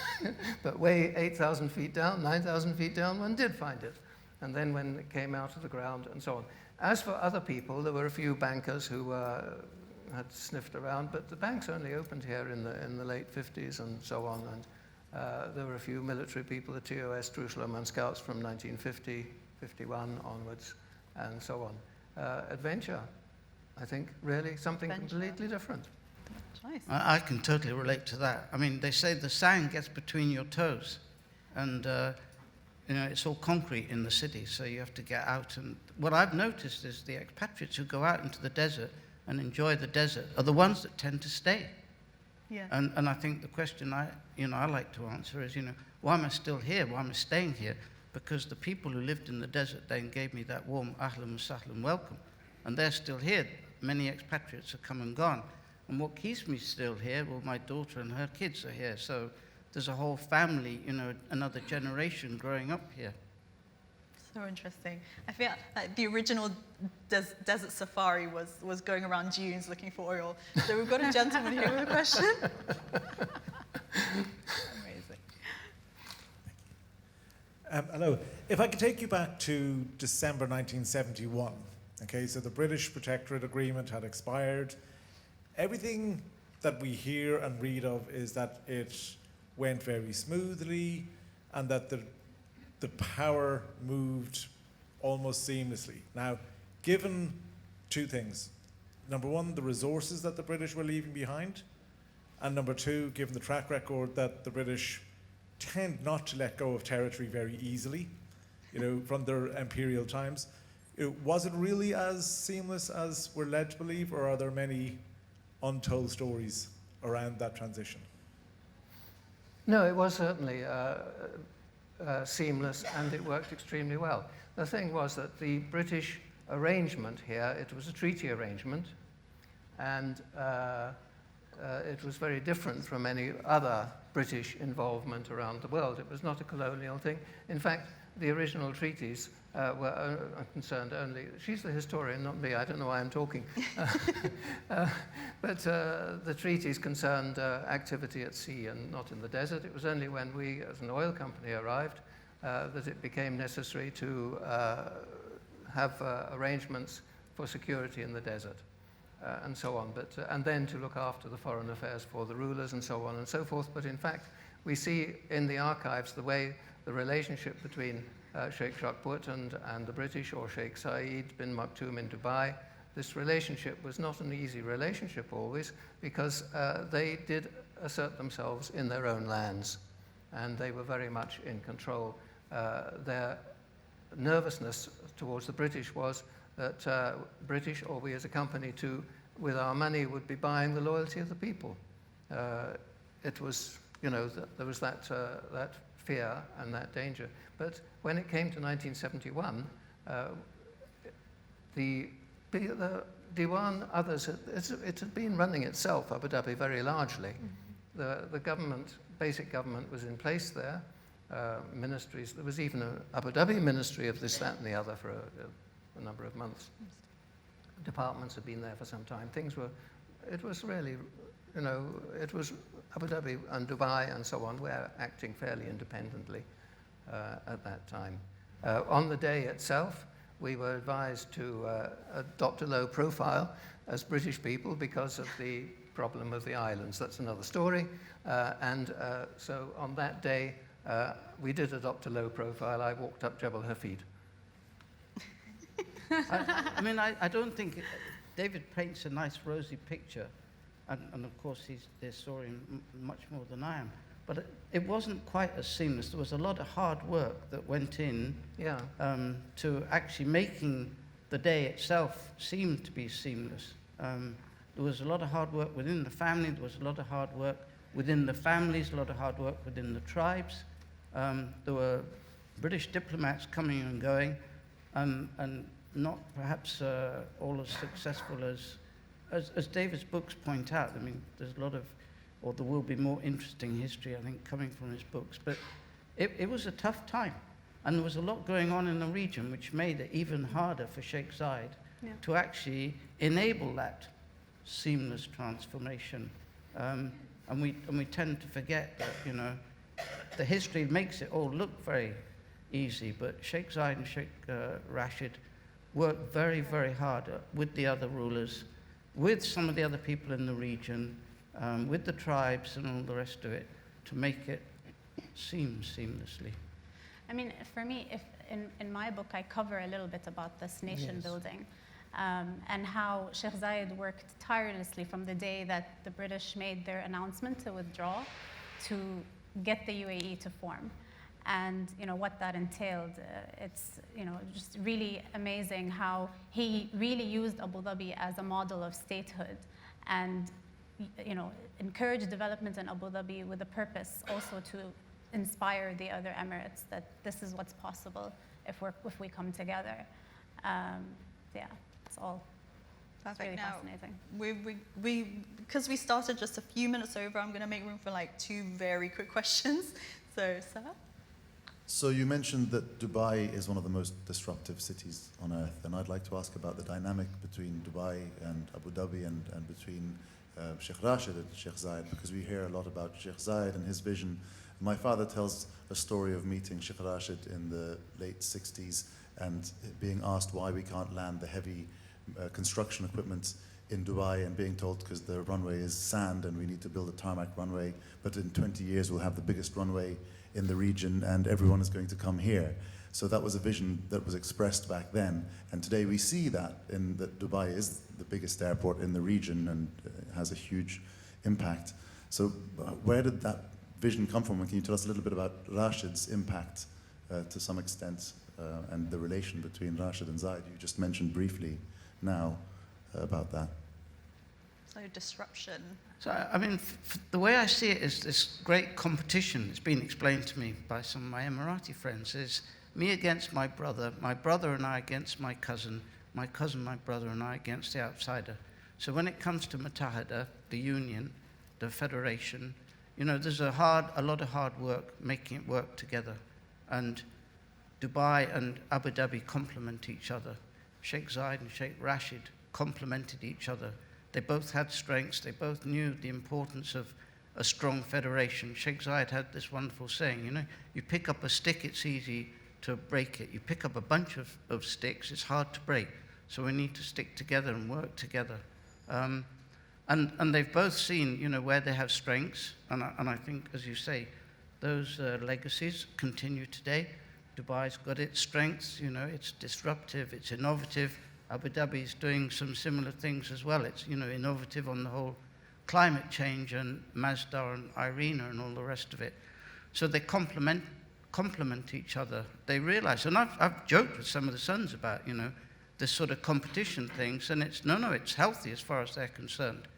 way 8,000 feet down, 9,000 feet down, one did find it. And then when it came out of the ground and so on. As for other people, there were a few bankers who had sniffed around, but the banks only opened here in the late 50s and so on. And there were a few military people, the TOS, Jerusalem and Scouts from 1950, 51 onwards, and so on. Adventure, I think, really something completely different. Nice. I can totally relate to that. I mean, they say the sand gets between your toes, and it's all concrete in the city, so you have to get out. And what I've noticed is the expatriates who go out into the desert and enjoy the desert are the ones that tend to stay. Yeah. And I think the question I like to answer is, why am I still here? Why am I staying here? Because the people who lived in the desert then gave me that warm ahlan wa sahlan welcome, and they're still here. Many expatriates have come and gone. And what keeps me still here, well, my daughter and her kids are here. So there's a whole family, another generation growing up here. So interesting. I feel like the original desert safari was going around dunes looking for oil. So we've got a gentleman here with a question. Amazing. Hello. If I could take you back to December 1971. Okay, so the British Protectorate Agreement had expired. Everything that we hear and read of is that it went very smoothly and that the power moved almost seamlessly. Now, given two things. Number one, the resources that the British were leaving behind. And number two, given the track record that the British tend not to let go of territory very easily, from their imperial times. Was it really as seamless as we're led to believe, or are there many untold stories around that transition? No, it was certainly seamless, and it worked extremely well. The thing was that the British arrangement here, it was a treaty arrangement, and it was very different from any other British involvement around the world. It was not a colonial thing. In fact, the original treaties were concerned only, she's the historian, not me, I don't know why I'm talking. But the treaties concerned activity at sea and not in the desert. It was only when we, as an oil company, arrived that it became necessary to have arrangements for security in the desert. And so on, and then to look after the foreign affairs for the rulers and so on and so forth. But in fact, we see in the archives the way the relationship between Sheikh Jakbut and the British, or Sheikh Zayed bin Maktoum in Dubai. This relationship was not an easy relationship always, because they did assert themselves in their own lands, and they were very much in control. Their nervousness towards the British was that British, or we as a company too, with our money would be buying the loyalty of the people. It was, there was that fear and that danger. But when it came to 1971, the Diwan, others, it had been running itself, Abu Dhabi, very largely. The government, basic government was in place there, ministries. There was even an Abu Dhabi ministry of this, that, and the other for a number of months. Departments had been there for some time. It was really, it was Abu Dhabi and Dubai and so on were acting fairly independently at that time. On the day itself, we were advised to adopt a low profile as British people because of the problem of the islands. That's another story. So on that day, we did adopt a low profile. I walked up Jebel Hafid. I don't think David paints a nice rosy picture, and of course he's the historian much more than I am. But it wasn't quite as seamless. There was a lot of hard work that went in to actually making the day itself seem to be seamless. There was a lot of hard work within the family. There was a lot of hard work within the families. A lot of hard work within the tribes. There were British diplomats coming and going, and not perhaps all as successful as David's books point out. I mean, there's a lot of, or there will be more interesting history, I think, coming from his books. But it was a tough time. And there was a lot going on in the region, which made it even harder for Sheikh Zayed to actually enable that seamless transformation. And we tend to forget that, the history makes it all look very easy, but Sheikh Zayed and Sheikh Rashid worked very, very hard with the other rulers, with some of the other people in the region, with the tribes and all the rest of it, to make it seem seamlessly. I mean, for me, if in my book, I cover a little bit about this nation building and how Sheikh Zayed worked tirelessly from the day that the British made their announcement to withdraw to get the UAE to form. And what that entailed. It's just really amazing how he really used Abu Dhabi as a model of statehood, and encouraged development in Abu Dhabi with a purpose also to inspire the other Emirates that this is what's possible if we come together. It's all. It's really fascinating. Because we started just a few minutes over, I'm going to make room for like two very quick questions. So, Sarah? So you mentioned that Dubai is one of the most disruptive cities on earth, and I'd like to ask about the dynamic between Dubai and Abu Dhabi and between Sheikh Rashid and Sheikh Zayed, because we hear a lot about Sheikh Zayed and his vision. My father tells a story of meeting Sheikh Rashid in the late 60s and being asked why we can't land the heavy construction equipment in Dubai and being told, because the runway is sand and we need to build a tarmac runway, but in 20 years we'll have the biggest runway in the region and everyone is going to come here. So that was a vision that was expressed back then. And today we see that Dubai is the biggest airport in the region and has a huge impact. So where did that vision come from? And can you tell us a little bit about Rashid's impact to some extent and the relation between Rashid and Zayed? You just mentioned briefly now about that. So disruption. So, I mean, the way I see it is this great competition. It's been explained to me by some of my Emirati friends, is me against my brother and I against my cousin, my brother and I against the outsider. So when it comes to Mutahada, the union, the federation, you know, there's a lot of hard work making it work together. And Dubai and Abu Dhabi complement each other. Sheikh Zayed and Sheikh Rashid complemented each other. They both had strengths. They both knew the importance of a strong federation. Sheikh Zayed had this wonderful saying, you know, you pick up a stick, it's easy to break it. You pick up a bunch of sticks, it's hard to break. So we need to stick together and work together. And they've both seen, you know, where they have strengths. And I think, as you say, those legacies continue today. Dubai's got its strengths, you know, it's disruptive, it's innovative. Abu Dhabi is doing some similar things as well. It's, you know, innovative on the whole climate change and Mazda and Irina and all the rest of it. So they complement each other. They realize, and I've joked with some of the sons about, you know, this sort of competition things, and it's, no, it's healthy as far as they're concerned.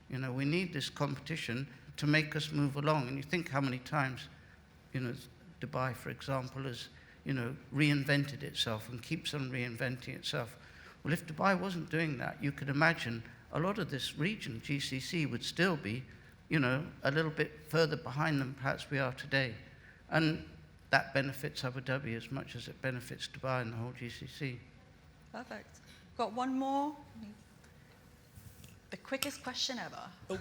You know, we need this competition to make us move along. And you think how many times, you know, Dubai, for example, has, you know, reinvented itself and keeps on reinventing itself. Well, if Dubai wasn't doing that, you could imagine a lot of this region, GCC, would still be, you know, a little bit further behind than perhaps we are today. And that benefits Abu Dhabi as much as it benefits Dubai and the whole GCC. Perfect. Got one more. The quickest question ever. Oh,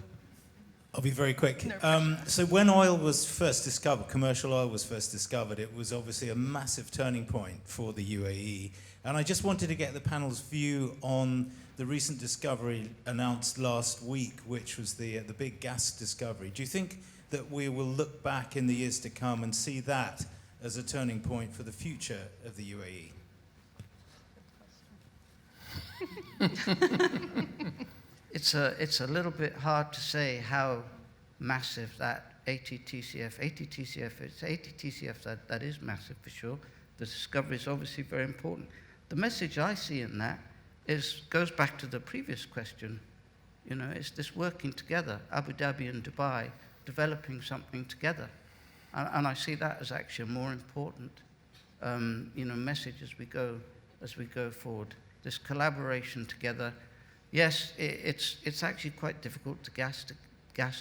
I'll be very quick. No so when oil was first discovered, commercial oil was first discovered, it was obviously a massive turning point for the UAE. And I just wanted to get the panel's view on the recent discovery announced last week, which was the big gas discovery. Do you think that we will look back in the years to come and see that as a turning point for the future of the UAE? It's a little bit hard to say how massive that 80 TCF, it's 80 TCF, that is massive for sure. The discovery is obviously very important. The message I see in that goes back to the previous question. You know, it's this working together, Abu Dhabi and Dubai, developing something together. And I see that as actually a more important, you know, message as we go forward. This collaboration together. Yes, it's actually quite difficult to gas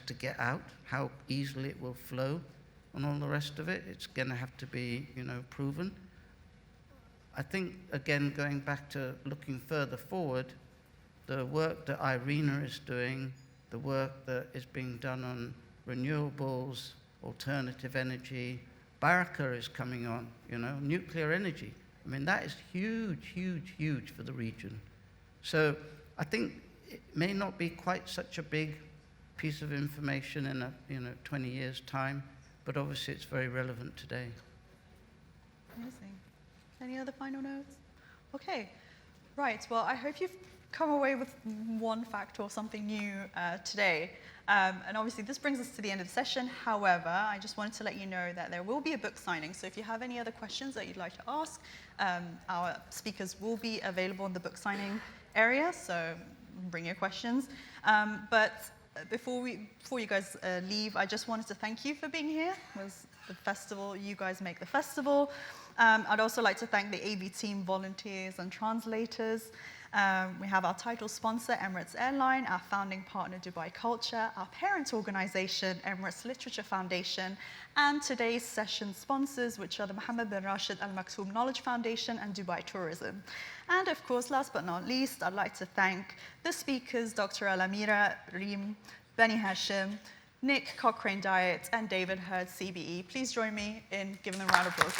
to get out, how easily it will flow and all the rest of it. It's going to have to be, you know, proven. I think, again, going back to looking further forward, the work that Irina is doing, the work that is being done on renewables, alternative energy, Baraka is coming on, you know, nuclear energy. I mean, that is huge, huge, huge for the region. So I think it may not be quite such a big piece of information in a, you know, 20 years' time, but obviously it's very relevant today. Amazing. Any other final notes? Okay. Right. Well, I hope you've come away with one fact or something new today. And obviously, this brings us to the end of the session. However, I just wanted to let you know that there will be a book signing. So if you have any other questions that you'd like to ask, our speakers will be available in the book signing area. So bring your questions. But before you guys leave, I just wanted to thank you for being here. It was the festival. You guys make the festival. I'd also like to thank the AV team, volunteers and translators. We have our title sponsor, Emirates Airline, our founding partner, Dubai Culture, our parent organization, Emirates Literature Foundation, and today's session sponsors, which are the Mohammed bin Rashid Al Maktoum Knowledge Foundation and Dubai Tourism. And of course, last but not least, I'd like to thank the speakers, Dr. Alamira Reem Bani Hashim, Nick Cochrane-Dyet, and David Heard, CBE. Please join me in giving them a round of applause.